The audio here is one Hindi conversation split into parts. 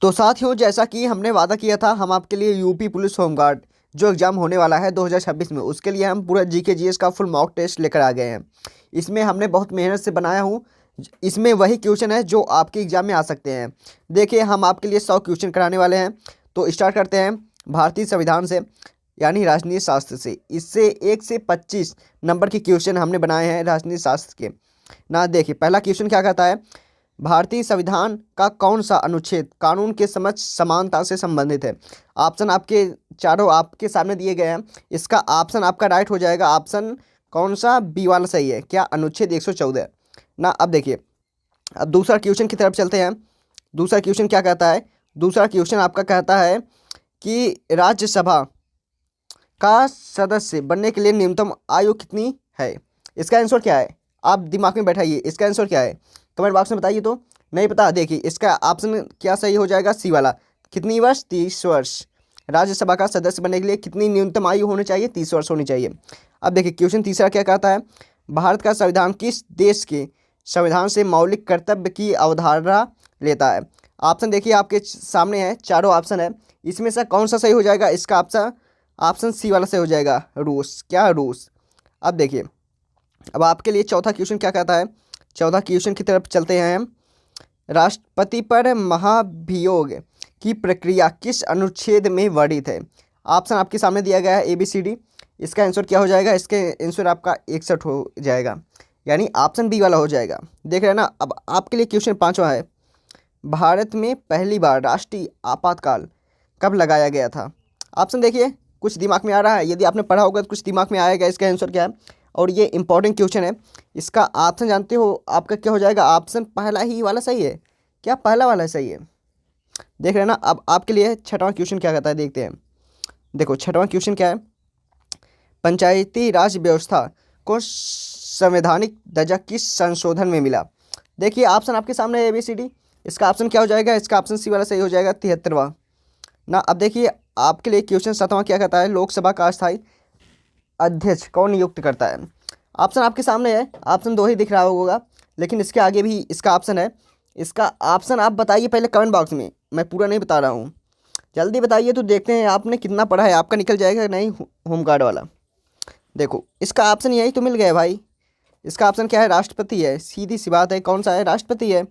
तो साथियों, जैसा कि हमने वादा किया था, हम आपके लिए यूपी पुलिस होमगार्ड जो एग्ज़ाम होने वाला है 2026 में, उसके लिए हम पूरा जीके जीएस का फुल मॉक टेस्ट लेकर आ गए हैं। इसमें हमने बहुत मेहनत से बनाया हूँ। इसमें वही क्वेश्चन है जो आपके एग्ज़ाम में आ सकते हैं। देखिए, हम आपके लिए 100 क्वेश्चन कराने वाले हैं। तो स्टार्ट करते हैं भारतीय संविधान से, यानी राजनीति शास्त्र से। इससे 1 से 25 नंबर के क्वेश्चन हमने बनाए हैं राजनीति शास्त्र के। ना देखिए, पहला क्वेश्चन क्या कहता है, भारतीय संविधान का कौन सा अनुच्छेद कानून के समझ समानता से संबंधित है। ऑप्शन आपके चारों आपके सामने दिए गए हैं। इसका ऑप्शन आपका राइट हो जाएगा। ऑप्शन कौन सा, बी वाला सही है। क्या, अनुच्छेद 114 ना। अब देखिए, अब दूसरा क्वेश्चन की तरफ चलते हैं। दूसरा क्वेश्चन क्या कहता है, दूसरा क्वेश्चन आपका कहता है कि राज्यसभा का सदस्य बनने के लिए न्यूनतम आयु कितनी है। इसका आंसर क्या है, आप दिमाग में बैठाइए। इसका आंसर क्या है, कमेंट बॉक्स में बताइए। तो नहीं पता, देखिए इसका ऑप्शन क्या सही हो जाएगा, सी वाला। कितनी वर्ष, 30 वर्ष। राज्यसभा का सदस्य बनने के लिए कितनी न्यूनतम आयु होनी चाहिए, 30 वर्ष होनी चाहिए। अब देखिए क्वेश्चन तीसरा क्या कहता है, भारत का संविधान किस देश के संविधान से मौलिक कर्तव्य की अवधारणा लेता है। ऑप्शन देखिए आपके सामने है, चारों ऑप्शन है। इसमें से कौन सा सही हो जाएगा, इसका ऑप्शन सी वाला सही हो जाएगा, रूस। क्या, रूस। अब देखिए, अब आपके लिए चौथा क्वेश्चन क्या कहता है। चौथा क्वेश्चन की तरफ चलते हैं हम। राष्ट्रपति पर महाभियोग की प्रक्रिया किस अनुच्छेद में वर्णित है। ऑप्शन आपके सामने दिया गया है, ABCD। इसका आंसर क्या हो जाएगा, इसके आंसर आपका 61 हो जाएगा, यानी ऑप्शन बी वाला हो जाएगा। देख रहे हैं ना। अब आपके लिए क्वेश्चन पाँचवा है, भारत में पहली बार राष्ट्रीय आपातकाल कब लगाया गया था। ऑप्शन देखिए, कुछ दिमाग में आ रहा है। यदि आपने पढ़ा होगा तो कुछ दिमाग में आएगा इसका आंसर क्या है। और ये इंपॉर्टेंट क्वेश्चन है। इसका ऑप्शन जानते हो आपका क्या हो जाएगा, ऑप्शन पहला ही वाला सही है। क्या, पहला वाला सही है। देख रहे हैं ना। अब आपके लिए छठवां क्वेश्चन क्या कहता है, देखते हैं। देखो छठवां क्वेश्चन क्या है, पंचायती राज व्यवस्था को संवैधानिक दर्जा किस संशोधन में मिला। देखिए ऑप्शन आपके सामने है, ABCD। इसका ऑप्शन क्या हो जाएगा, इसका ऑप्शन सी वाला सही हो जाएगा, 73वां ना। अब देखिए आपके लिए क्वेश्चन सातवां क्या कहता है, लोकसभा का अस्थायी अध्यक्ष कौन नियुक्त करता है। ऑप्शन आपके सामने है, ऑप्शन 2 ही दिख रहा होगा, लेकिन इसके आगे भी इसका ऑप्शन है। इसका ऑप्शन आप बताइए पहले कमेंट बॉक्स में, मैं पूरा नहीं बता रहा हूँ, जल्दी बताइए तो देखते हैं आपने कितना पढ़ा है। आपका निकल जाएगा नहीं होमगार्ड वाला। देखो इसका ऑप्शन यही तो मिल गया भाई। इसका ऑप्शन क्या है, राष्ट्रपति है। सीधी सी बात है, कौन सा है, राष्ट्रपति है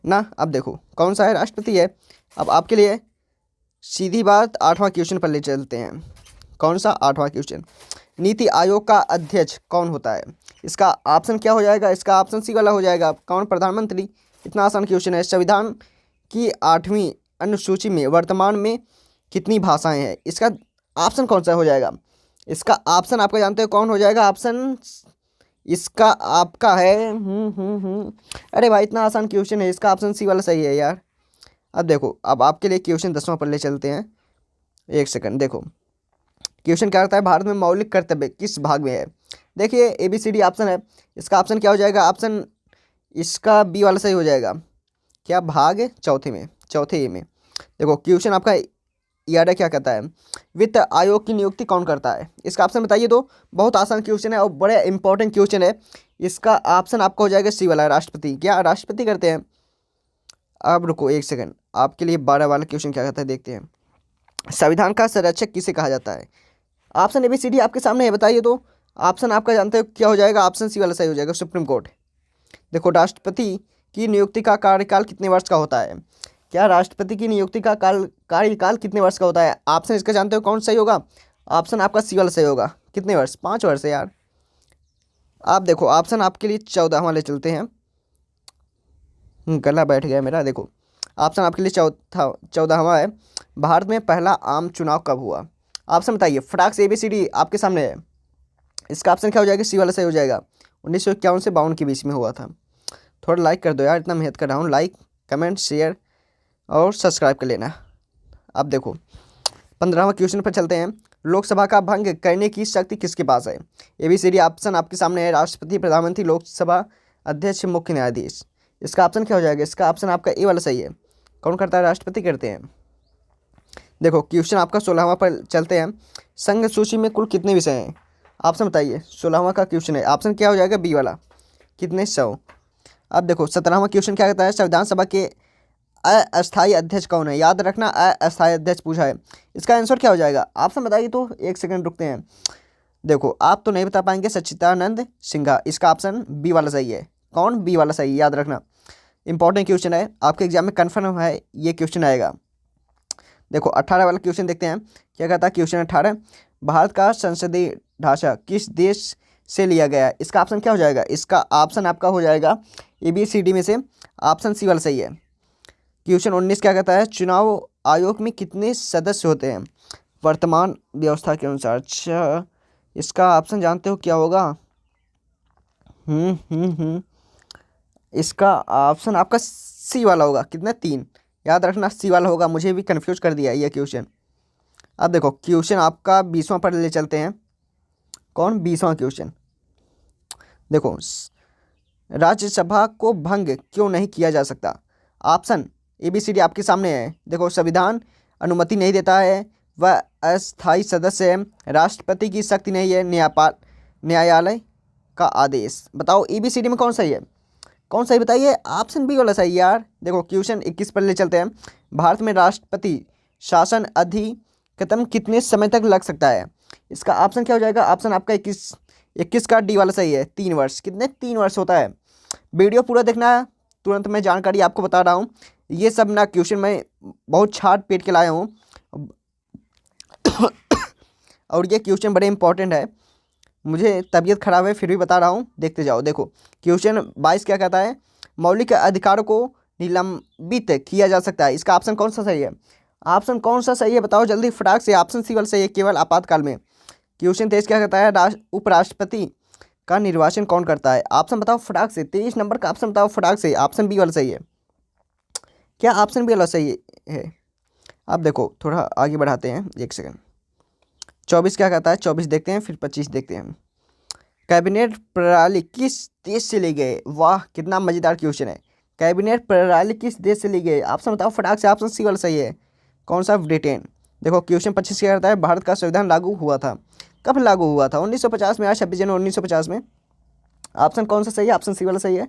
ना। अब देखो कौन सा है, राष्ट्रपति है। अब आपके लिए सीधी बात, आठवां क्वेश्चन पर ले चलते हैं। कौन सा, आठवां क्वेश्चन, नीति आयोग का अध्यक्ष कौन होता है। इसका ऑप्शन क्या हो जाएगा, इसका ऑप्शन सी वाला हो जाएगा, कौन, प्रधानमंत्री। इतना आसान क्वेश्चन है। संविधान की 8वीं अनुसूची में वर्तमान में कितनी भाषाएं हैं। इसका ऑप्शन कौन सा हो जाएगा, इसका ऑप्शन आपका जानते हो कौन हो जाएगा, ऑप्शन इसका आपका है अरे भाई इतना आसान क्वेश्चन है, इसका ऑप्शन सी वाला सही है यार। अब देखो, अब आपके लिए क्वेश्चन 10वां पर ले चलते हैं। एक सेकंड, देखो क्वेश्चन क्या करता है, भारत में मौलिक कर्तव्य किस भाग में है। देखिए ABCD ऑप्शन है। इसका ऑप्शन क्या हो जाएगा, ऑप्शन इसका बी वाला सही हो जाएगा। क्या, भाग चौथे में, चौथे ए में। देखो क्वेश्चन आपका याद है क्या कहता है, वित्त आयोग की नियुक्ति कौन करता है। इसका ऑप्शन बताइए। तो बहुत आसान क्वेश्चन है और बड़े इंपॉर्टेंट क्वेश्चन है। इसका ऑप्शन आपका हो जाएगा सी वाला, राष्ट्रपति। क्या, राष्ट्रपति करते हैं। अब रुको एक सेकंड, आपके लिए 12 वाला क्वेश्चन क्या कहता है, देखते हैं। संविधान का संरक्षक किसे कहा जाता है। ऑप्शन ABCD आपके सामने है, बताइए तो। ऑप्शन आपका जानते हो क्या हो जाएगा, ऑप्शन सी वाला सही हो जाएगा, सुप्रीम कोर्ट। देखो राष्ट्रपति की नियुक्ति का कार्यकाल कितने वर्ष का होता है। क्या, राष्ट्रपति की नियुक्ति का कार्यकाल कितने वर्ष का होता है। ऑप्शन इसका जानते हो कौन सही होगा, ऑप्शन आपका सी वाला सही होगा। कितने वर्ष, 5 वर्ष है यार। आप देखो ऑप्शन आपके लिए 14वां ले चलते हैं। गला बैठ गया मेरा। देखो ऑप्शन आपके लिए 14वां है, भारत में पहला आम चुनाव कब हुआ। ऑप्शन बताइए, फटाक से ABCD आपके सामने है। इसका ऑप्शन क्या हो जाएगा, सी वाला सही हो जाएगा, 1951 से 52 के बीच में हुआ था। थोड़ा लाइक कर दो यार, इतना मेहनत कर रहा हूँ। लाइक, कमेंट, शेयर और सब्सक्राइब कर लेना। अब देखो 15वां क्वेश्चन पर चलते हैं। लोकसभा का भंग करने की शक्ति किसके पास है। ABCD ऑप्शन आपके सामने है, राष्ट्रपति, प्रधानमंत्री, लोकसभा अध्यक्ष, मुख्य न्यायाधीश। इसका ऑप्शन क्या हो जाएगा, इसका ऑप्शन आपका ए वाला सही है। कौन करता है, राष्ट्रपति करते हैं। देखो क्वेश्चन आपका 16वां पर चलते हैं। संघ सूची में कुल कितने विषय हैं। ऑप्शन बताइए, 16वां का क्वेश्चन है, ऑप्शन क्या हो जाएगा, बी वाला, कितने 100। अब देखो 17वां क्वेश्चन क्या कहता है, संविधान सभा के अस्थायी अध्यक्ष कौन है? याद रखना, अस्थायी अध्यक्ष पूछा है। इसका आंसर क्या हो जाएगा? ऑप्शन बताइए तो, एक सेकंड रुकते हैं। देखो आप तो नहीं बता पाएंगे, सच्चिदानंद सिन्हा। इसका ऑप्शन बी वाला सही है। कौन? बी वाला सही है, याद रखना। इंपॉर्टेंट क्वेश्चन है, आपके एग्जाम में कन्फर्म है ये क्वेश्चन आएगा। देखो 18 वाला क्वेश्चन देखते हैं, क्या कहता है क्वेश्चन 18। भारत का संसदीय ढांचा किस देश से लिया गया है? इसका ऑप्शन क्या हो जाएगा? इसका ऑप्शन आपका हो जाएगा ABCD में से ऑप्शन सी वाला सही है। क्वेश्चन 19 क्या कहता है? चुनाव आयोग में कितने सदस्य होते हैं वर्तमान व्यवस्था के अनुसार? अच्छा, इसका ऑप्शन जानते हो क्या होगा? इसका ऑप्शन आपका सी वाला होगा। कितने? 3। याद रखना सी वाला होगा, मुझे भी कंफ्यूज कर दिया ये क्वेश्चन। अब देखो क्वेश्चन आपका 20वां पर ले चलते हैं। कौन? 20वां क्वेश्चन। देखो राज्यसभा को भंग क्यों नहीं किया जा सकता? ऑप्शन ABCD आपके सामने है। देखो संविधान अनुमति नहीं देता है, वह अस्थायी सदस्य है, राष्ट्रपति की शक्ति नहीं है, न्यायालय का आदेश। बताओ ABCD में कौन सही है? कौन सही बताइए? ऑप्शन बी वाला सही यार। देखो क्वेश्चन 21 पर ले चलते हैं। भारत में राष्ट्रपति शासन अधिकतम कितने समय तक लग सकता है? इसका ऑप्शन क्या हो जाएगा? ऑप्शन आपका 21 का डी वाला सही है। 3 वर्ष। कितने? 3 वर्ष होता है। वीडियो पूरा देखना है, तुरंत मैं जानकारी आपको बता रहा हूँ। ये सब ना क्वेश्चन मैं बहुत छाट पीट के लाया हूँ और ये क्वेश्चन बड़े इंपॉर्टेंट है। मुझे तबीयत खराब है फिर भी बता रहा हूँ, देखते जाओ। देखो क्वेश्चन 22 क्या कहता है? मौलिक अधिकारों को निलंबित किया जा सकता है। इसका ऑप्शन कौन सा सही है? ऑप्शन कौन सा सही है बताओ जल्दी फटाक से। ऑप्शन सी वाला सही है, केवल आपातकाल में। क्वेश्चन 23 क्या कहता है? उपराष्ट्रपति का निर्वाचन कौन करता है? ऑप्शन बताओ फटाक से। 23 नंबर का ऑप्शन बताओ फटाक से। ऑप्शन बी वाला सही है। क्या ऑप्शन बी वाला सही है? अब देखो थोड़ा आगे बढ़ाते हैं, एक सेकंड। 24 क्या कहता है? 24 देखते हैं, फिर 25 देखते हैं। कैबिनेट प्रणाली किस देश से ली गई? वाह कितना मजेदार क्वेश्चन है। कैबिनेट प्रणाली किस देश से ली गई? ऑप्शन बताओ फटाक से। ऑप्शन सी वाला सही है। कौन सा? ब्रिटेन। देखो क्वेश्चन 25 क्या कहता है? भारत का संविधान लागू हुआ था। कब लागू हुआ था? 1950 में, आज 26 जनवरी 1950 में। ऑप्शन कौन सा सही है? ऑप्शन सी वाला सही है,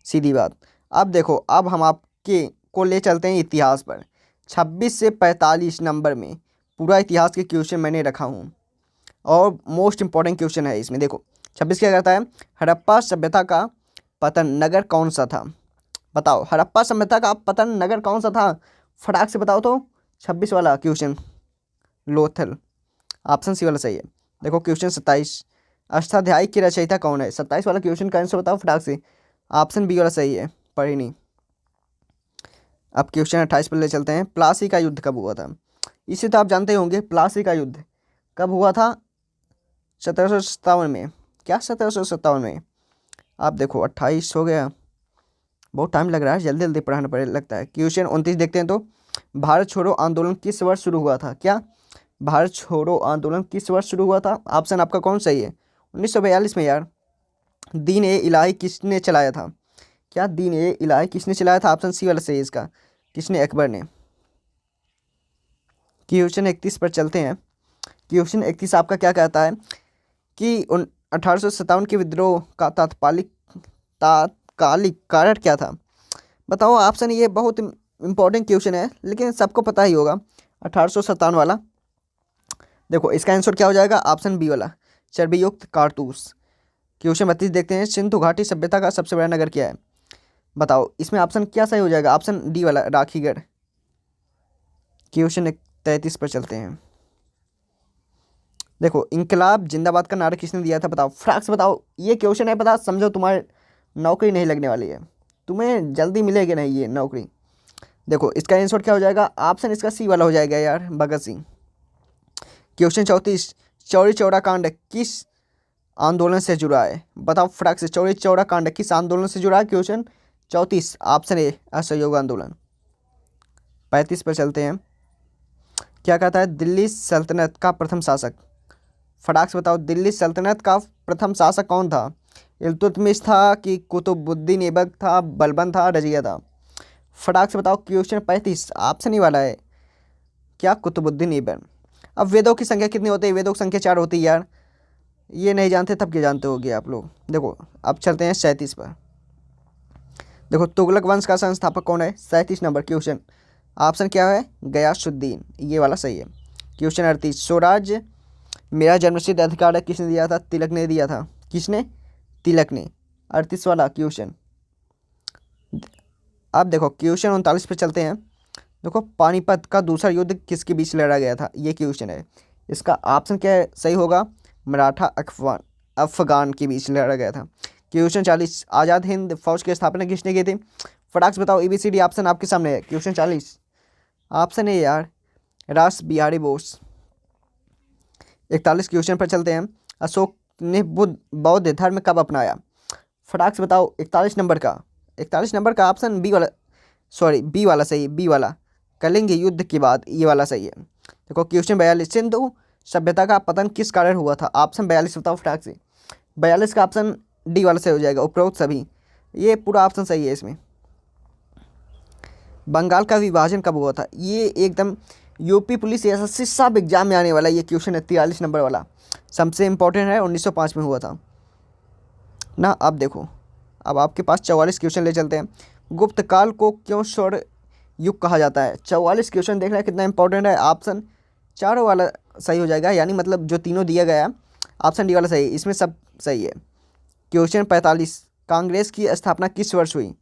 सीधी बात। अब देखो अब हम आपके को ले चलते हैं इतिहास पर। 26 से 45 नंबर में पूरा इतिहास के क्वेश्चन मैंने रखा हूँ और मोस्ट इंपॉर्टेंट क्वेश्चन है इसमें। देखो 26 क्या कहता है? हड़प्पा सभ्यता का पतन नगर कौन सा था? बताओ हड़प्पा सभ्यता का पतन नगर कौन सा था? फटाक से बताओ तो। 26 वाला क्वेश्चन लोथल। ऑप्शन सी वाला सही है। देखो क्वेश्चन 27, अष्टाध्यायी की रचयिता कौन है? 27 वाला क्वेश्चन का आंसर बताओ फटाक से। ऑप्शन बी वाला सही है, पढ़ी। अब क्वेश्चन 28 पर ले चलते हैं। प्लासी का युद्ध कब हुआ था? इसे तो आप जानते होंगे, प्लासी का युद्ध कब हुआ था? 1757 में। क्या 1757 में? आप देखो 28 हो गया, बहुत टाइम लग रहा है, जल्दी जल्दी पढ़ाना पड़े लगता है। क्वेश्चन 29 देखते हैं तो, भारत छोड़ो आंदोलन किस वर्ष शुरू हुआ था? क्या भारत छोड़ो आंदोलन किस वर्ष शुरू हुआ था? ऑप्शन आपका कौन सही है? 1942 में यार। दीन ए इलाही किसने चलाया था? क्या दीन ए इलाही किसने चलाया था? ऑप्शन सी वाला सही है इसका। किसने? अकबर ने। क्वेश्चन 31 पर चलते हैं। क्वेश्चन 31 आपका क्या कहता है कि 1857 के विद्रोह का तात्कालिक कारण क्या था? बताओ ऑप्शन। ये बहुत इंपॉर्टेंट क्वेश्चन है लेकिन सबको पता ही होगा, 1857 वाला। देखो इसका आंसर क्या हो जाएगा? ऑप्शन बी वाला, चर्बीयुक्त कारतूस। क्वेश्चन 32 देखते हैं। सिंधु घाटी सभ्यता का सबसे बड़ा नगर क्या है? बताओ इसमें ऑप्शन क्या सही हो जाएगा? ऑप्शन डी वाला, राखीगढ़। क्वेश्चन 33 पर चलते हैं। देखो इनकलाब जिंदाबाद का नारा किसने दिया था? बताओ फटाक से बताओ। ये क्वेश्चन है, पता समझो तुम्हारी नौकरी नहीं लगने वाली है, तुम्हें जल्दी मिलेगी नहीं ये नौकरी। देखो इसका आंसर क्या हो जाएगा? ऑप्शन इसका सी वाला हो जाएगा यार, भगत सिंह। क्वेश्चन 34, चौरी चौरा कांड किस आंदोलन से जुड़ा है? बताओ फटाक से। चौरी चौरा कांड किस आंदोलन से जुड़ा है? क्वेश्चन 34, ऑप्शन ए, असहयोग आंदोलन। 35 पर चलते हैं। क्या कहता है? दिल्ली सल्तनत का प्रथम शासक। फटाक से बताओ, दिल्ली सल्तनत का प्रथम शासक कौन था? इल्तुतमिश था कि कुतुबुद्दीन ऐबक था, बलबन था, रजिया था? फटाक से बताओ। क्वेश्चन 35, ऑप्शन ही वाला है, क्या? कुतुबुद्दीन ऐबक। अब वेदों की संख्या कितनी होती है? वेदों की संख्या 4 होती है यार, ये नहीं जानते तब क्या जानते होगे आप लोग। देखो अब चलते हैं 37 पर। देखो तुगलक वंश का संस्थापक कौन है? 37 नंबर क्वेश्चन। ऑप्शन क्या है? गयासुद्दीन, ये वाला सही है। क्वेश्चन 38, स्वराज मेरा जन्मसिद्ध अधिकार है किसने दिया था? तिलक ने दिया था। किसने? तिलक ने। 38 वाला क्वेश्चन। अब देखो क्वेश्चन 39 पे चलते हैं। देखो पानीपत का दूसरा युद्ध किसके बीच लड़ा गया था? ये क्वेश्चन है। इसका ऑप्शन क्या है सही होगा? मराठा अफगान के बीच लड़ा गया था। क्वेश्चन 40, आज़ाद हिंद फौज की स्थापना किसने की थी? फटाक से बताओ, ABCD ऑप्शन आपके सामने है। क्वेश्चन 40 ऑप्शन है यार, रास बिहारी बोस। 41 क्वेश्चन पर चलते हैं। अशोक ने बौद्ध धर्म कब अपनाया? फटाक से बताओ। 41 नंबर का ऑप्शन बी वाला, सॉरी बी वाला सही है, बी वाला। कलिंग युद्ध के बाद, ये वाला सही है। देखो क्वेश्चन 42, सिंधु सभ्यता का पतन किस कारण हुआ था? ऑप्शन 42 बताओ फटाक से। 42 का ऑप्शन डी वाला सही हो जाएगा, उपरोक्त सभी। ये पूरा ऑप्शन सही है इसमें। बंगाल का विभाजन कब हुआ था? ये एकदम यूपी पुलिस SSC सब एग्जाम में आने वाला ये क्वेश्चन है। 43 नंबर वाला सबसे इंपॉर्टेंट है, 1905 में हुआ था ना। अब देखो, अब आपके पास 44 क्वेश्चन ले चलते हैं। गुप्त काल को क्यों स्वर्ण युग कहा जाता है? 44 क्वेश्चन देखना कितना इंपॉर्टेंट है। ऑप्शन चारों वाला सही हो जाएगा, यानी मतलब जो तीनों दिया गया है, ऑप्शन डी वाला सही है, इसमें सब सही है। क्वेश्चन 45, कांग्रेस की स्थापना किस वर्ष हुई?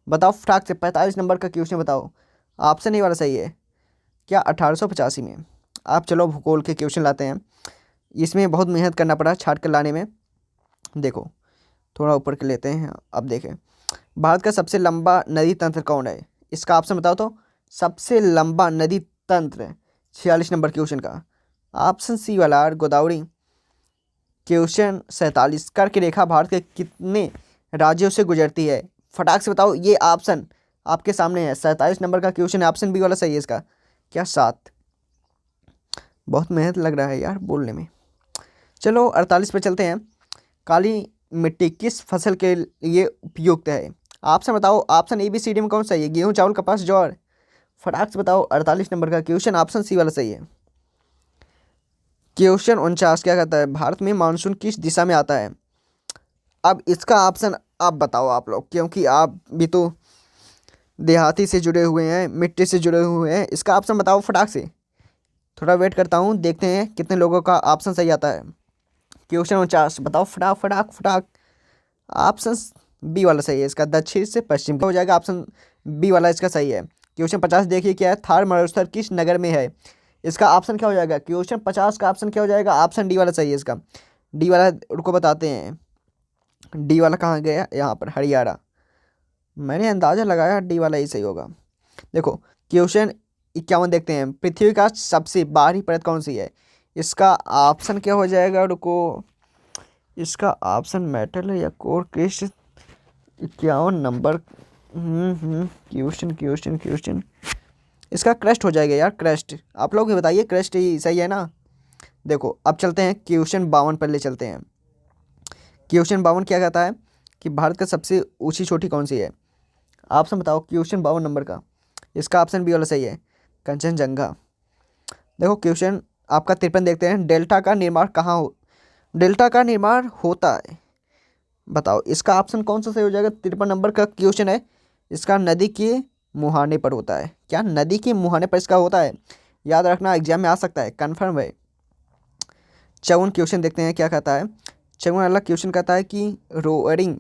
बताओ फटाक से। 45 नंबर का क्वेश्चन बताओ। ऑप्शन ए वाला सही है क्या? 1885 में। आप चलो भूगोल के क्वेश्चन लाते हैं। इसमें बहुत मेहनत करना पड़ा छाट कर लाने में। देखो थोड़ा ऊपर के लेते हैं। अब देखें, भारत का सबसे लंबा नदी तंत्र कौन है? इसका ऑप्शन बताओ तो। सबसे लंबा नदी तंत्र 46 नंबर क्वेश्चन का ऑप्शन सी वाला यार, गोदावरी। क्वेश्चन 47, कर्क रेखा भारत के कितने राज्यों से गुजरती है? फटाक से बताओ। ये ऑप्शन आपके सामने है। 47 नंबर का क्वेश्चन है, ऑप्शन बी वाला सही है इसका। क्या 7? बहुत मेहनत लग रहा है यार बोलने में। चलो 48 पे चलते हैं। काली मिट्टी किस फसल के लिए उपयुक्त है? ऑप्शन बताओ। ऑप्शन ABCD में कौन सही है? गेहूं, चावल, कपास, ज्वार। फटाक से बताओ। 48 नंबर का क्वेश्चन, ऑप्शन सी वाला सही है। क्वेश्चन 49 क्या कहता है? भारत में मानसून किस दिशा में आता है? अब इसका ऑप्शन आप बताओ आप लोग, क्योंकि आप भी तो देहाती से जुड़े हुए हैं, मिट्टी से जुड़े हुए हैं। इसका ऑप्शन बताओ फटाक से। थोड़ा वेट करता हूँ, देखते हैं कितने लोगों का ऑप्शन सही आता है। क्वेश्चन 49 बताओ फटाक फटाक फटाक। ऑप्शन बी वाला सही है इसका, दक्षिण से पश्चिम हो जाएगा। ऑप्शन बी वाला इसका सही है। क्वेश्चन 50 देखिए क्या है? थार मरुस्थल किस नगर में है? इसका ऑप्शन क्या हो जाएगा? क्वेश्चन 50 का ऑप्शन क्या हो जाएगा? ऑप्शन डी वाला सही है इसका। डी वाला उनको बताते हैं। डी वाला कहाँ गया? यहाँ पर, हरियाणा। मैंने अंदाजा लगाया डी वाला ही सही होगा। देखो क्वेश्चन 51 देखते हैं। पृथ्वी का सबसे बाहरी परत कौन सी है? इसका ऑप्शन क्या हो जाएगा? रुको, इसका ऑप्शन मेटल है या core crust? 51 number. Question question question इसका क्रस्ट हो जाएगा यार, क्रस्ट। आप लोग ही बताइए, क्रस्ट ही सही है ना? देखो अब चलते हैं क्वेश्चन 52 पर ले चलते हैं। क्वेश्चन 52 क्या कहता है कि भारत का सबसे ऊंची चोटी कौन सी है? ऑप्शन बताओ क्वेश्चन 52 नंबर का। इसका ऑप्शन बी वाला सही है, कंचनजंगा। देखो क्वेश्चन आपका 53 देखते हैं। डेल्टा का निर्माण होता है, बताओ। इसका ऑप्शन कौन सा सही हो जाएगा? 53 नंबर का क्वेश्चन है। इसका नदी के मुहाने पर होता है। क्या नदी के मुहाने पर इसका होता है? याद रखना, एग्जाम में आ सकता है, कन्फर्म है। 54 क्वेश्चन देखते हैं क्या कहता है। 54 वाला क्वेश्चन कहता है कि रोअरिंग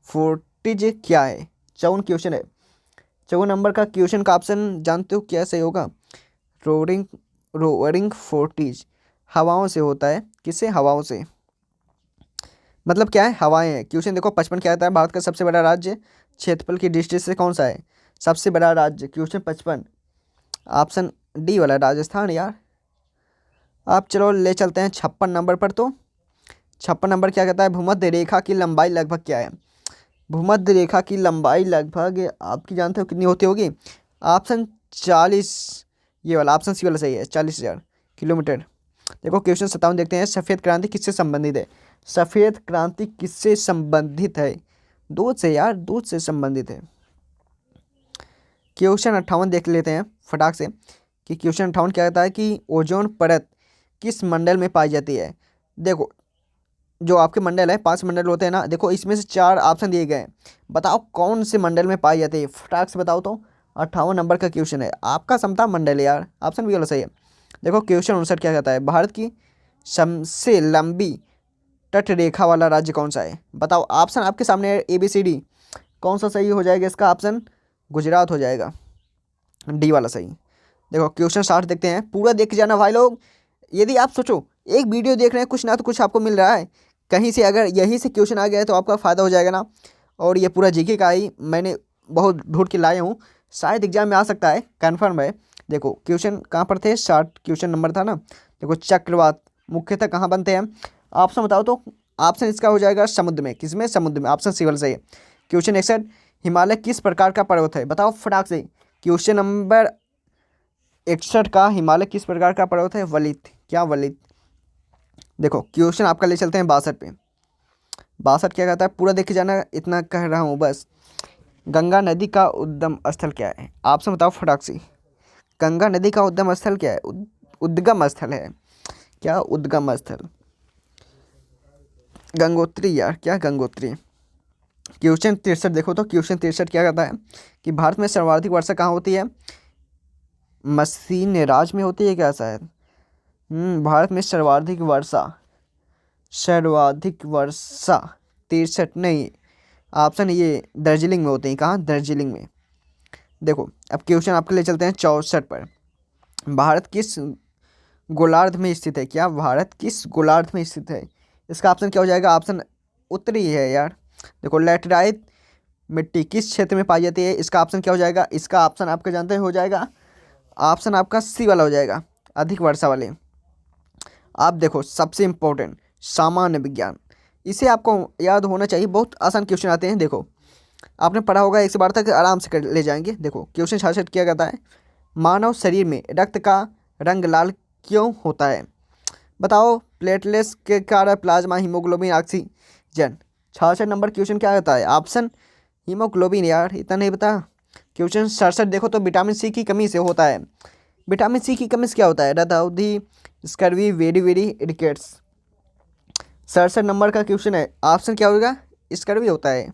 फोर्टिज क्या है? 54 क्वेश्चन है। 54 नंबर का क्वेश्चन का ऑप्शन जानते हो क्या सही होगा? रोअरिंग फोर्टिज हवाओं से होता है। किससे? हवाओं से। मतलब क्या है? हवाएं हैं। क्वेश्चन देखो 55 क्या आता है? भारत का सबसे बड़ा राज्य क्षेत्रफल की दृष्टि से कौन सा है? सबसे बड़ा राज्य क्वेश्चन 55, ऑप्शन डी वाला, राजस्थान यार। आप चलो ले चलते हैं 56 नंबर पर। तो 56 नंबर क्या कहता है? भूमध्य रेखा की लंबाई लगभग क्या है? भूमध्य रेखा की लंबाई लगभग आपकी जानते हो कितनी होती होगी? ऑप्शन 40, ये वाला ऑप्शन सी वाला सही है, 40,000 किलोमीटर। देखो क्वेश्चन 57 देखते हैं। सफ़ेद क्रांति किससे संबंधित है? सफ़ेद क्रांति किससे संबंधित है? दूध से यार, दूध से संबंधित है। क्वेश्चन 58 देख लेते हैं फटाक से कि क्वेश्चन 58 क्या कहता है कि ओजोन परत किस मंडल में पाई जाती है? देखो जो आपके मंडल है, 5 मंडल होते हैं ना, देखो इसमें से 4 ऑप्शन दिए गए हैं। बताओ कौन से मंडल में पाई जाती है, फटाक से बताओ तो। 58 नंबर का क्वेश्चन है आपका, समता मंडल है यार, ऑप्शन बी वाला सही है। देखो क्वेश्चन 59 क्या कहता है, भारत की सबसे लंबी तट रेखा वाला राज्य कौन सा है। बताओ, ऑप्शन आपके सामने है ABCD, कौन सा सही हो जाएगा इसका ऑप्शन, गुजरात हो जाएगा, डी वाला सही। देखो क्वेश्चन 60 देखते हैं, पूरा देख के जाना भाई लोग। यदि आप सोचो एक वीडियो देख रहे हैं, कुछ ना तो कुछ आपको मिल रहा है कहीं से, अगर यहीं से क्वेश्चन आ गया है तो आपका फ़ायदा हो जाएगा ना। और ये पूरा जीके का ही मैंने बहुत ढूंढ के लाया हूँ, शायद एग्जाम में आ सकता है, कन्फर्म है। देखो क्वेश्चन कहाँ पर थे, 60 क्वेश्चन नंबर था ना। देखो चक्रवात मुख्यतः कहाँ बनते हैं, ऑप्शन बताओ तो। ऑप्शन इसका हो जाएगा समुद्र में, किसमें, समुद्र में, ऑप्शन सी वाला सही है। क्वेश्चन 61, हिमालय किस प्रकार का पर्वत है। बताओ फटाक से, क्वेश्चन नंबर 61 का, हिमालय किस प्रकार का पर्वत है, वलित, क्या वलित। देखो क्वेश्चन आपका ले चलते हैं 62 पे। 62 क्या कहता है, पूरा देखे जाना, इतना कह रहा हूँ बस। गंगा नदी का उद्गम स्थल क्या है, ऑप्शन बताओ फटाक से। गंगा नदी का उद्गम स्थल क्या है, उद्गम स्थल है, क्या उद्गम स्थल, गंगोत्री यार, क्या गंगोत्री। क्वेश्चन 63 देखो तो, क्वेश्चन 63 क्या कहता है कि भारत में सर्वाधिक वर्षा कहाँ होती है, मसीन राज में होती है क्या शायद। भारत में सर्वाधिक वर्षा, सर्वाधिक वर्षा 63 नहीं, ऑप्शन ये दार्जिलिंग में होते हैं, कहाँ, दार्जिलिंग में। देखो अब क्वेश्चन आपके लिए चलते हैं 64 पर। भारत किस गोलार्ध में स्थित है, क्या भारत किस गोलार्ध में स्थित है। इसका ऑप्शन क्या हो जाएगा, ऑप्शन उत्तरी है यार। देखो लैटेराइट मिट्टी किस क्षेत्र में पाई जाती है, इसका ऑप्शन क्या हो जाएगा, इसका ऑप्शन आपका जानते हैं हो जाएगा, ऑप्शन आपका सी वाला हो जाएगा, अधिक वर्षा वाले। आप देखो सबसे इम्पोर्टेंट सामान्य विज्ञान, इसे आपको याद होना चाहिए, बहुत आसान क्वेश्चन आते हैं। देखो आपने पढ़ा होगा, 112 तक आराम से कर ले जाएंगे। देखो क्वेश्चन 66 क्या कहता है, मानव शरीर में रक्त का रंग लाल क्यों होता है। बताओ, प्लेटलेट्स के कारण, plasma, haemoglobin, oxygen. 66 number question क्या होता है, ऑप्शन हीमोग्लोबिन यार, इतना नहीं पता। क्वेश्चन 67 देखो तो, विटामिन सी की कमी से होता है, विटामिन सी की कमी से क्या होता है, रक्त अवधि, scurvy, very very rickets. 67 number का क्वेश्चन है, ऑप्शन क्या होगा, स्कर्वी होता है।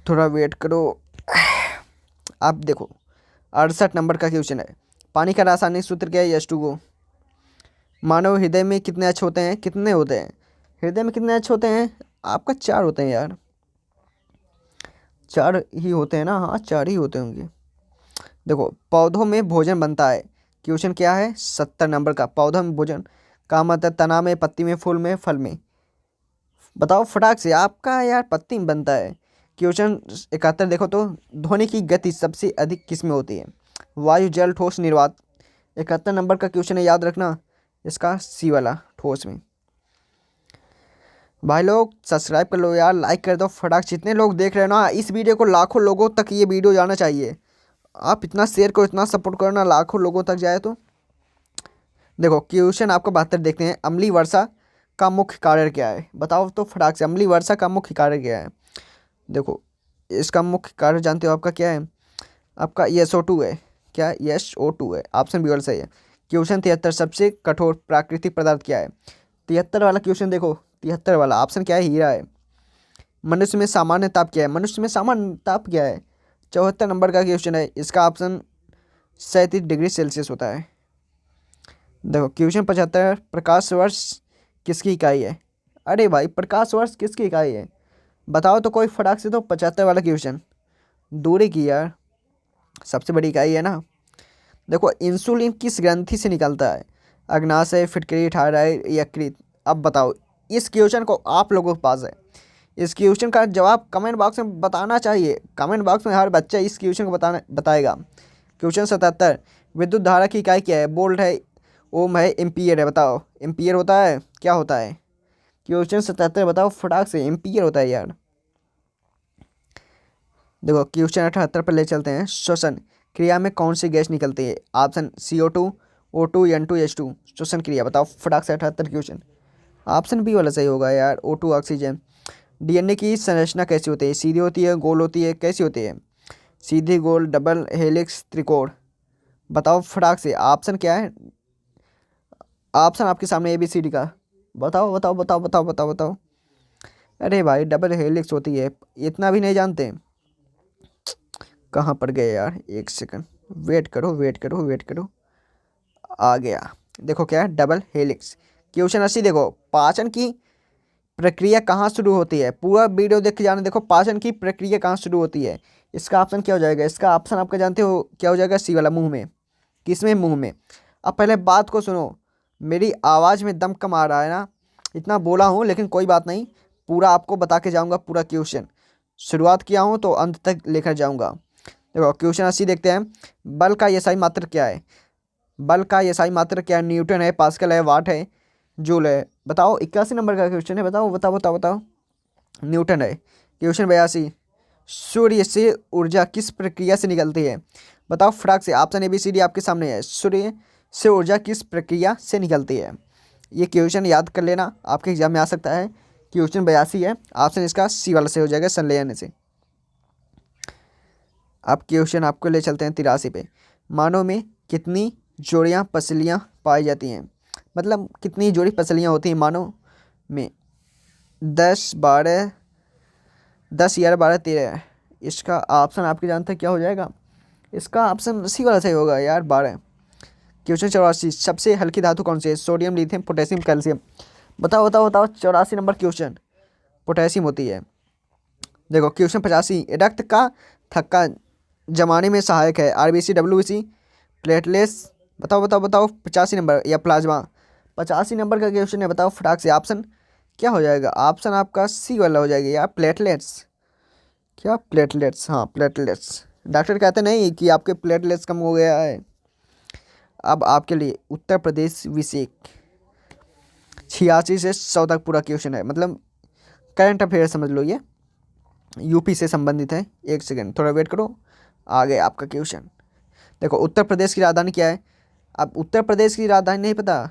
थोड़ा वेट करो। आप देखो 68 नंबर का क्वेश्चन है, पानी का रासायनिक सूत्र क्या है, H2O। मानव हृदय में कितने अक्ष होते हैं, कितने होते हैं, हृदय में कितने अक्ष होते हैं, आपका 4 होते हैं यार, 4 ही होते हैं ना, हाँ 4 ही होते होंगे। देखो पौधों में भोजन बनता है, क्वेश्चन क्या है 70 नंबर का, पौधों में भोजन का मतलब तना में, पत्ती में, फूल में, फल में। बताओ फटाक से, आपका यार पत्ती में बनता है। क्वेश्चन 71 देखो तो, ध्वनि की गति सबसे अधिक किस में होती है, वायु, जल, ठोस, निर्वात। 71 नंबर का क्वेश्चन है, याद रखना, इसका सी वाला, ठोस में। भाई लोग सब्सक्राइब कर लो यार, लाइक कर दो फटाक, जितने लोग देख रहे हो ना, इस वीडियो को लाखों लोगों तक ये वीडियो जाना चाहिए। आप इतना शेयर करो, इतना सपोर्ट करो ना, लाखों लोगों तक जाए तो। देखो क्वेश्चन आपको 72 देखते हैं, अम्लीय वर्षा का मुख्य कारण क्या है। बताओ तो फटाक से, अम्लीय वर्षा का मुख्य कारण क्या है। देखो इसका मुख्य कारण जानते हो आपका क्या है, आपका SO2 है, क्या SO2 है, ऑप्शन बी वाला सही है। क्वेश्चन 73, सबसे कठोर प्राकृतिक पदार्थ क्या है। 73 वाला क्वेश्चन देखो, 73 वाला ऑप्शन क्या है, हीरा है। मनुष्य में सामान्य ताप क्या है, मनुष्य में सामान्य ताप क्या है। 74 नंबर का क्वेश्चन है, इसका ऑप्शन 37 डिग्री सेल्सियस होता है। देखो क्वेश्चन 75, प्रकाश वर्ष किसकी इकाई है। अरे भाई प्रकाश वर्ष किसकी इकाई है, बताओ तो कोई फटाक से तो। 75 वाला क्वेश्चन, दूरी की यार, सबसे बड़ी इकाई है ना। देखो इंसुलिन किस ग्रंथि से निकलता है, अग्नाशय, फिटकरी, थायराइड, यकृत। अब बताओ, इस क्वेश्चन को आप लोगों के पास है, इस क्वेश्चन का जवाब कमेंट बॉक्स में बताना चाहिए, कमेंट बॉक्स में हर बच्चा इस क्वेश्चन को बताएगा। क्वेश्चन 77, विद्युत धारा की इकाई क्या है, वोल्ट है, ओम है, एम्पियर है। बताओ एम्पियर होता है, क्या होता है। क्वेश्चन 77 बताओ फटाक से, एम्पियर होता है यार। देखो क्वेश्चन 78 पर ले चलते हैं, श्वसन क्रिया में कौन सी गैस निकलती है, option CO2, O2, N2, H2। श्वसन क्रिया बताओ फटाक से, 78 क्वेश्चन, ऑप्शन बी वाला सही होगा यार, O2 ऑक्सीजन। DNA की संरचना कैसी होती है, सीधी होती है, गोल होती है, कैसी होती है, सीधी, गोल, डबल, हेलिक्स, त्रिकोण। बताओ फटाक से, ऑप्शन क्या है, ऑप्शन आपके सामने ABCD का, बताओ बताओ बताओ बताओ बताओ बताओ। अरे भाई डबल हेलिक्स होती है, इतना भी नहीं जानते? कहाँ पड़ गए यार, एक सेकंड, वेट करो वेट करो वेट करो। आ गया। देखो क्या है डबल हेलिक्स। क्वेश्चन 80 देखो, पाचन की प्रक्रिया कहाँ शुरू होती है? पूरा वीडियो देख के जाना। देखो पाचन की प्रक्रिया कहाँ शुरू होती है, इसका ऑप्शन क्या हो जाएगा? इसका ऑप्शन आपका जानते हो क्या हो जाएगा? सी वाला, मुंह में। किसमें? मुंह में। अब पहले बात को सुनो, मेरी आवाज़ में दम कम आ रहा है ना, इतना बोला हूँ, लेकिन कोई बात नहीं, पूरा आपको बता के जाऊँगा पूरा क्वेश्चन। शुरुआत किया हूँ तो अंत तक लेकर जाऊँगा। देखो क्वेश्चन 80 देखते हैं। बल का एसआई मात्रक क्या है? बल का एसआई मात्रक क्या है? न्यूटन है, पास्कल है, वाट है, जूल है। बताओ, 81 नंबर का क्वेश्चन है, बताओ बताओ बताओ बताओ। न्यूटन है। क्वेश्चन 82, सूर्य से ऊर्जा किस प्रक्रिया से निकलती है? बताओ फटाक से, ऑप्शन ABCD आपके सामने है। सूर्य से ऊर्जा किस प्रक्रिया से निकलती है? ये क्वेश्चन याद कर लेना, आपके एग्जाम में आ सकता है। क्वेश्चन 82 है, ऑप्शन इसका सी वाला से हो जाएगा, संलयन से। अब क्वेश्चन आपको ले चलते हैं 83 पे। मानव में कितनी जोड़ियाँ पसलियाँ पाई जाती हैं? मतलब कितनी जोड़ी पसलियाँ होती हैं मानव में? 10, 12, 10, 11, 12, 13। इसका ऑप्शन आपके जानते हैं क्या हो जाएगा? इसका ऑप्शन सी वाला सही होगा यार, 12। क्वेश्चन 84, सबसे हल्की धातु कौन सी है? Sodium, lithium, potassium, calcium. बताओ बताओ बताओ, 84 नंबर क्वेश्चन। पोटेशियम होती है। देखो क्वेश्चन 85, रक्त का थक्का जमाने में सहायक है? RBC, WBC, platelets. बताओ बताओ बताओ, 85 नंबर या प्लाज्मा? 85 नंबर का क्वेश्चन है, बताओ फटाक से, ऑप्शन क्या हो जाएगा? ऑप्शन आपका सी वाला हो जाएगा यार, प्लेटलेट्स। क्या? प्लेटलेट्स, हाँ प्लेटलेट्स। डॉक्टर कहते नहीं कि आपके प्लेटलेट्स कम हो गया है। अब आपके लिए उत्तर प्रदेश विषय 86 से 100 तक पूरा क्वेश्चन है, मतलब करंट अफेयर समझ लो, ये यूपी से संबंधित है। एक सेकंड थोड़ा वेट करो, आ गया आपका क्वेश्चन। देखो उत्तर प्रदेश की राजधानी क्या है? अब उत्तर प्रदेश की राजधानी नहीं पता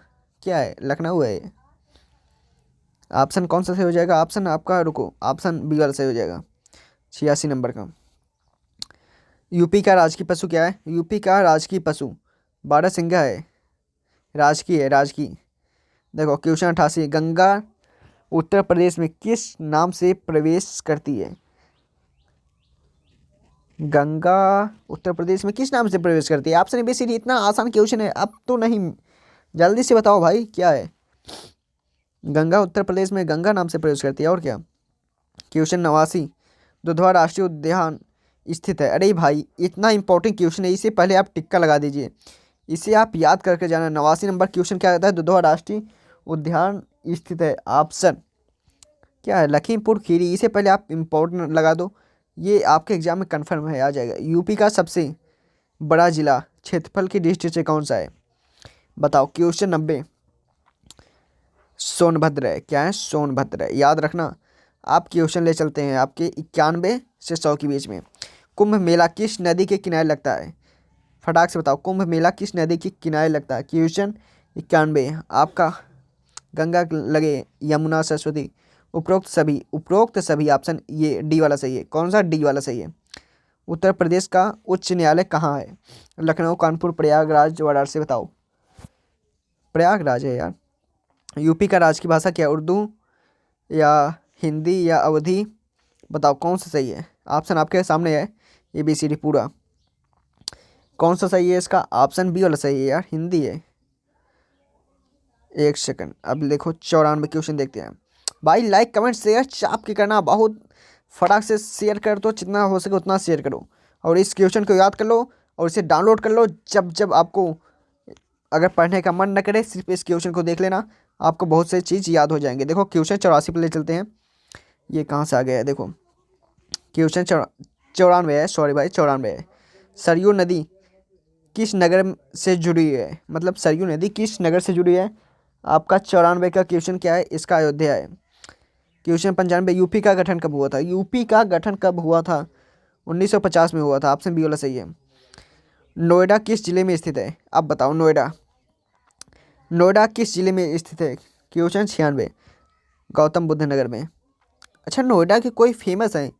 क्या है? लखनऊ है। ऑप्शन कौन सा सही हो जाएगा? ऑप्शन आपका, रुको, ऑप्शन बी वाला सही हो जाएगा, 86 नंबर का। यूपी का राजकीय पशु क्या है? यूपी का राजकीय पशु बारहसिंगा है, राजकीय है, राजकीय। देखो क्वेश्चन 88, गंगा उत्तर प्रदेश में किस नाम से प्रवेश करती है? गंगा उत्तर प्रदेश में किस नाम से प्रवेश करती है? ऑप्शन ABCD, इतना आसान क्वेश्चन है, अब तो नहीं, जल्दी से बताओ भाई क्या है? गंगा उत्तर प्रदेश में गंगा नाम से प्रवेश करती है, और क्या? क्वेश्चन 89, दुधवा राष्ट्रीय उद्यान स्थित है? अरे भाई इतना इंपॉर्टेंट क्वेश्चन है, इसे पहले आप टिक्का लगा दीजिए, इसे आप याद करके जाना। 89 नंबर क्वेश्चन क्या कहता है? दुधवा राष्ट्रीय उद्यान स्थित है, ऑप्शन क्या है? लखीमपुर खीरी। इसे पहले आप इम्पोर्टेंट लगा दो, ये आपके एग्जाम में कन्फर्म है, आ जाएगा। यूपी का सबसे बड़ा जिला क्षेत्रफल की दृष्टि से कौन सा है? बताओ। क्वेश्चन 90, सोनभद्र है। क्या है? सोनभद्र है, याद रखना। आप क्वेश्चन ले चलते हैं आपके 91 से 100 के बीच में। कुंभ मेला किस नदी के किनारे लगता है? फटाक से बताओ, कुंभ मेला किस नदी के किनारे लगता है? क्वेश्चन 91 आपका, गंगा लगे, यमुना, सरस्वती, उपरोक्त सभी ऑप्शन, ये डी वाला सही है। कौन सा? डी वाला सही है। उत्तर प्रदेश का उच्च न्यायालय कहाँ है? लखनऊ, कानपुर, प्रयागराज, वाराणसी। बताओ। प्रयागराज है यार। यूपी का राजकीय भाषा क्या है? उर्दू या हिंदी या अवधी? बताओ कौन सा सही है? ऑप्शन आपके सामने है, ABCD पूरा। कौन सा सही है इसका? ऑप्शन बी वाला सही है यार, हिंदी है। एक सेकंड, अब देखो 94 क्वेश्चन देखते हैं। भाई लाइक कमेंट शेयर चाप के करना, बहुत फटाक से शेयर कर दो, जितना हो सके उतना शेयर करो, और इस क्वेश्चन को याद कर लो और इसे डाउनलोड कर लो। जब जब आपको अगर पढ़ने का मन न करे, सिर्फ इस क्वेश्चन को देख लेना, आपको बहुत से चीज़ याद हो जाएंगे। देखो क्वेश्चन 84 पर ले चलते हैं। ये कहाँ से आ गया है? देखो क्वेश्चन 94 है, सॉरी भाई 94 है। सरयू नदी किस नगर से जुड़ी है? मतलब सरयू नदी किस नगर से जुड़ी है? आपका 94 का क्वेश्चन क्या है? इसका अयोध्या है। क्वेश्चन 95, यूपी का गठन कब हुआ था? यूपी का गठन कब हुआ था? 1950 में हुआ था, ऑप्शन बी वाला सही है। नोएडा किस जिले में स्थित है? अब बताओ, नोएडा, नोएडा किस जिले में स्थित है? क्वेश्चन 96, गौतम बुद्ध नगर में। अच्छा, नोएडा के कोई फेमस हैं,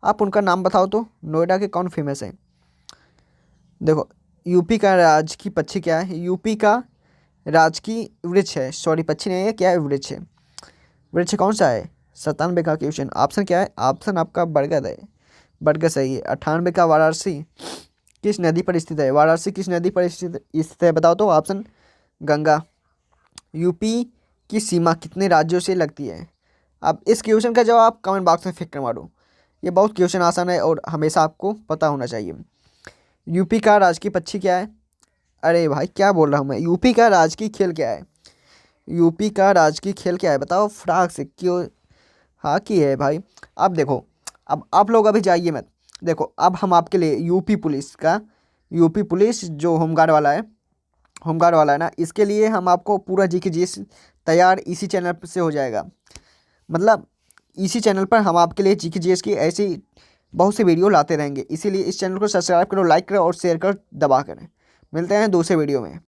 आप उनका नाम बताओ तो, नोएडा के कौन फेमस हैं? देखो यूपी का राजकीय पक्षी क्या है? यूपी का राजकीय वृक्ष है, सॉरी पक्षी नहीं है, क्या है? वृक्ष है। वृक्ष कौन सा है? 97 का क्वेश्चन। ऑप्शन क्या है? ऑप्शन आपका बरगद है। बरगद सही है। 98 का वाराणसी किस नदी पर स्थित है? वाराणसी किस नदी पर स्थित है बताओ तो? ऑप्शन गंगा। यूपी की सीमा कितने राज्यों से लगती है? अब इस क्वेश्चन का जवाब कमेंट बॉक्स में फिक्र मारो। ये बहुत क्वेश्चन आसान है और हमेशा आपको पता होना चाहिए। यूपी का राजकीय पक्षी क्या है? अरे भाई क्या बोल रहा हूँ मैं? यूपी का राजकीय खेल क्या है? यूपी का राजकीय खेल क्या है बताओ? फ्रॉक से क्यों हॉकी है भाई। अब देखो, अब आप लोग अभी जाइए मत। देखो अब हम आपके लिए यूपी पुलिस जो होमगार्ड वाला है ना, इसके लिए हम आपको पूरा जी के जीएस तैयार इसी चैनल से हो जाएगा। मतलब इसी चैनल पर हम आपके लिए जी के जीएस की ऐसी बहुत सी वीडियो लाते रहेंगे। इसीलिए इस चैनल को सब्सक्राइब करो, लाइक करो और शेयर कर दबा करें। मिलते हैं दूसरे वीडियो में।